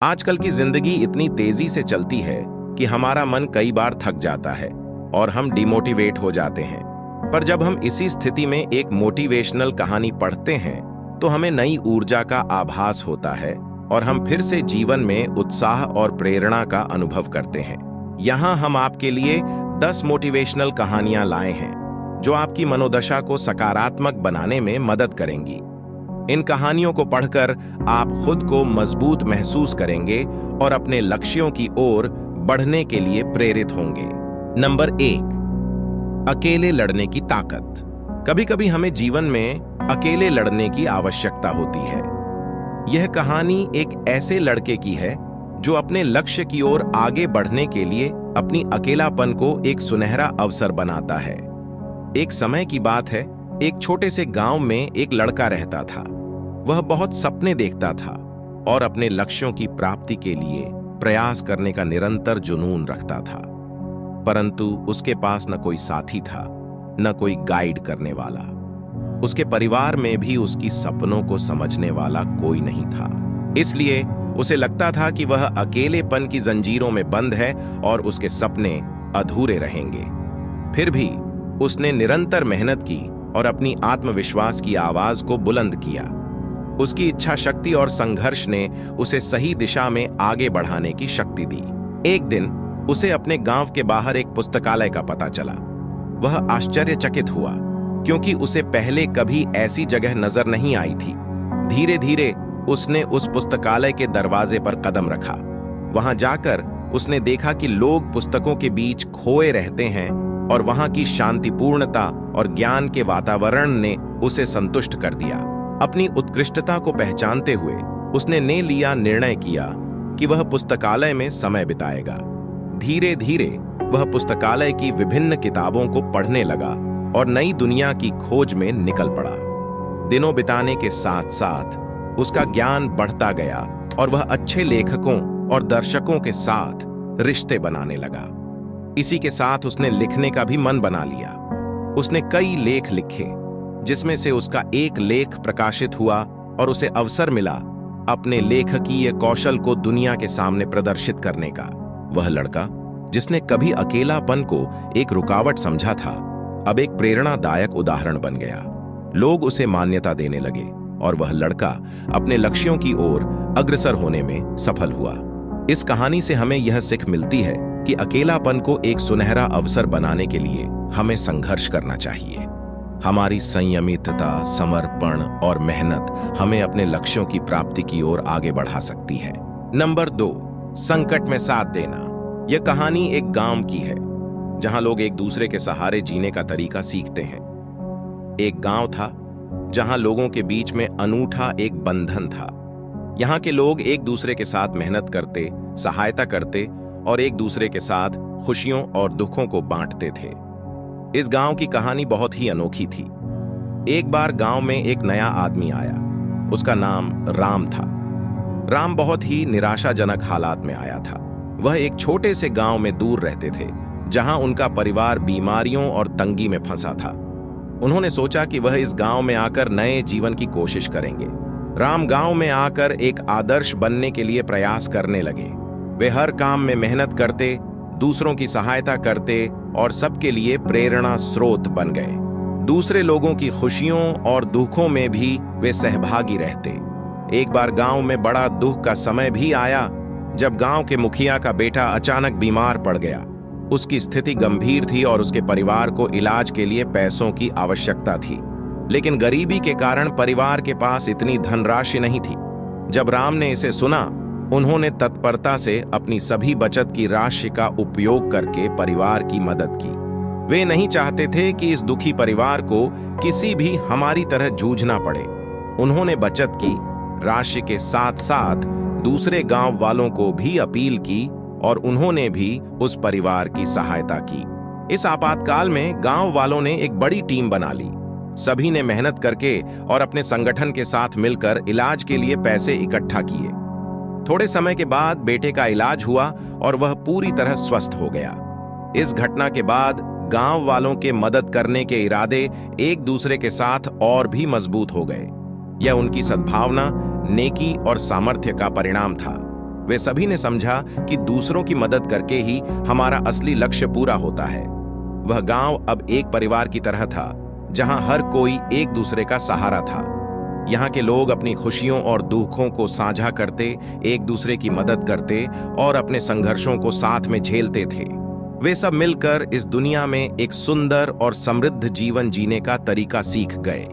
आजकल की जिंदगी इतनी तेजी से चलती है कि हमारा मन कई बार थक जाता है और हम डिमोटिवेट हो जाते हैं। पर जब हम इसी स्थिति में एक मोटिवेशनल कहानी पढ़ते हैं तो हमें नई ऊर्जा का आभास होता है और हम फिर से जीवन में उत्साह और प्रेरणा का अनुभव करते हैं। यहाँ हम आपके लिए 10 मोटिवेशनल कहानियां लाए हैं जो आपकी मनोदशा को सकारात्मक बनाने में मदद करेंगी। इन कहानियों को पढ़कर आप खुद को मजबूत महसूस करेंगे और अपने लक्ष्यों की ओर बढ़ने के लिए प्रेरित होंगे। नंबर 1, अकेले लड़ने की ताकत। कभी कभी हमें जीवन में अकेले लड़ने की आवश्यकता होती है। यह कहानी एक ऐसे लड़के की है जो अपने लक्ष्य की ओर आगे बढ़ने के लिए अपनी अकेलापन को एक सुनहरा अवसर बनाता है। एक समय की बात है, एक छोटे से गांव में एक लड़का रहता था। वह बहुत सपने देखता था और अपने लक्ष्यों की प्राप्ति के लिए प्रयास करने का निरंतर जुनून रखता था। परंतु उसके पास न कोई साथी था, न कोई गाइड करने वाला। उसके परिवार में भी उसकी सपनों को समझने वाला कोई नहीं था। इसलिए उसे लगता था कि वह अकेलेपन की जंजीरों में बंद है और उसके सपने अधूरे रहेंगे। फिर भी उसने निरंतर मेहनत की और अपनी आत्मविश्वास की आवाज को बुलंद किया। उसकी इच्छा शक्ति और संघर्ष ने उसे सही दिशा में आगे बढ़ाने की शक्ति दी। एक दिन उसे अपने गांव के बाहर एक पुस्तकालय का पता चला। वह आश्चर्यचकित हुआ क्योंकि उसे पहले कभी ऐसी जगह नजर नहीं आई थी। धीरे धीरे उसने उस पुस्तकालय के दरवाजे पर कदम रखा। वहां जाकर उसने देखा कि लोग पुस्तकों के बीच खोए रहते हैं और वहां की शांतिपूर्णता और ज्ञान के वातावरण ने उसे संतुष्ट कर दिया। अपनी उत्कृष्टता को पहचानते हुए उसने निर्णय किया कि वह पुस्तकालय में समय बिताएगा। धीरे धीरे वह पुस्तकालय की विभिन्न किताबों को पढ़ने लगा और नई दुनिया की खोज में निकल पड़ा। दिनों बिताने के साथ साथ उसका ज्ञान बढ़ता गया और वह अच्छे लेखकों और दर्शकों के साथ रिश्ते बनाने लगा। इसी के साथ उसने लिखने का भी मन बना लिया। उसने कई लेख लिखे जिसमें से उसका एक लेख प्रकाशित हुआ और उसे अवसर मिला अपने लेखकीय कौशल को दुनिया के सामने प्रदर्शित करने का। वह लड़का जिसने कभी अकेलापन को एक रुकावट समझा था, अब एक प्रेरणादायक उदाहरण बन गया। लोग उसे मान्यता देने लगे और वह लड़का अपने लक्ष्यों की ओर अग्रसर होने में सफल हुआ। इस कहानी से हमें यह सीख मिलती है कि अकेलापन को एक सुनहरा अवसर बनाने के लिए हमें संघर्ष करना चाहिए। हमारी संयमितता, समर्पण और मेहनत हमें अपने लक्ष्यों की प्राप्ति की ओर आगे बढ़ा सकती है। नंबर 2, संकट में साथ देना। यह कहानी एक गांव की है जहां लोग एक दूसरे के सहारे जीने का तरीका सीखते हैं। एक गांव था जहां लोगों के बीच में अनूठा एक बंधन था। यहाँ के लोग एक दूसरे के साथ मेहनत करते, सहायता करते और एक दूसरे के साथ खुशियों और दुखों को बांटते थे। इस गांव की कहानी बहुत ही अनोखी थी। एक बार गांव में एक नया आदमी आया। उसका नाम राम था। राम बहुत ही निराशाजनक हालात में आया था। वह एक छोटे से गांव में दूर रहते थे जहां उनका परिवार बीमारियों और तंगी में फंसा था। उन्होंने सोचा कि वह इस गांव में आकर नए जीवन की कोशिश करेंगे। राम गांव में आकर एक आदर्श बनने के लिए प्रयास करने लगे। वे हर काम में मेहनत करते, दूसरों की सहायता करते और सबके लिए प्रेरणा स्रोत बन गए। दूसरे लोगों की खुशियों और दुखों में भी वे सहभागी रहते। एक बार गांव में बड़ा दुख का समय भी आया जब गांव के मुखिया का बेटा अचानक बीमार पड़ गया। उसकी स्थिति गंभीर थी और उसके परिवार को इलाज के लिए पैसों की आवश्यकता थी, लेकिन गरीबी के कारण परिवार के पास इतनी धनराशि नहीं थी। जब राम ने इसे सुना, उन्होंने तत्परता से अपनी सभी बचत की राशि का उपयोग करके परिवार की मदद की। वे नहीं चाहते थे कि इस दुखी परिवार को किसी भी हमारी तरह जूझना पड़े। उन्होंने बचत की राशि के साथ साथ दूसरे गांव वालों को भी अपील की और उन्होंने भी उस परिवार की सहायता की। इस आपातकाल में गांव वालों ने एक बड़ी टीम बना ली। सभी ने मेहनत करके और अपने संगठन के साथ मिलकर इलाज के लिए पैसे इकट्ठा किए। थोड़े समय के बाद बेटे का इलाज हुआ और वह पूरी तरह स्वस्थ हो गया। इस घटना के बाद गांव वालों के मदद करने के इरादे एक दूसरे के साथ और भी मजबूत हो गए। यह उनकी सद्भावना, नेकी और सामर्थ्य का परिणाम था। वे सभी ने समझा कि दूसरों की मदद करके ही हमारा असली लक्ष्य पूरा होता है। वह गांव अब एक परिवार की तरह था, जहां हर कोई एक दूसरे का सहारा था। यहाँ के लोग अपनी खुशियों और दुखों को साझा करते, एक दूसरे की मदद करते और अपने संघर्षों को साथ में झेलते थे। वे सब मिलकर इस दुनिया में एक सुंदर और समृद्ध जीवन जीने का तरीका सीख गए।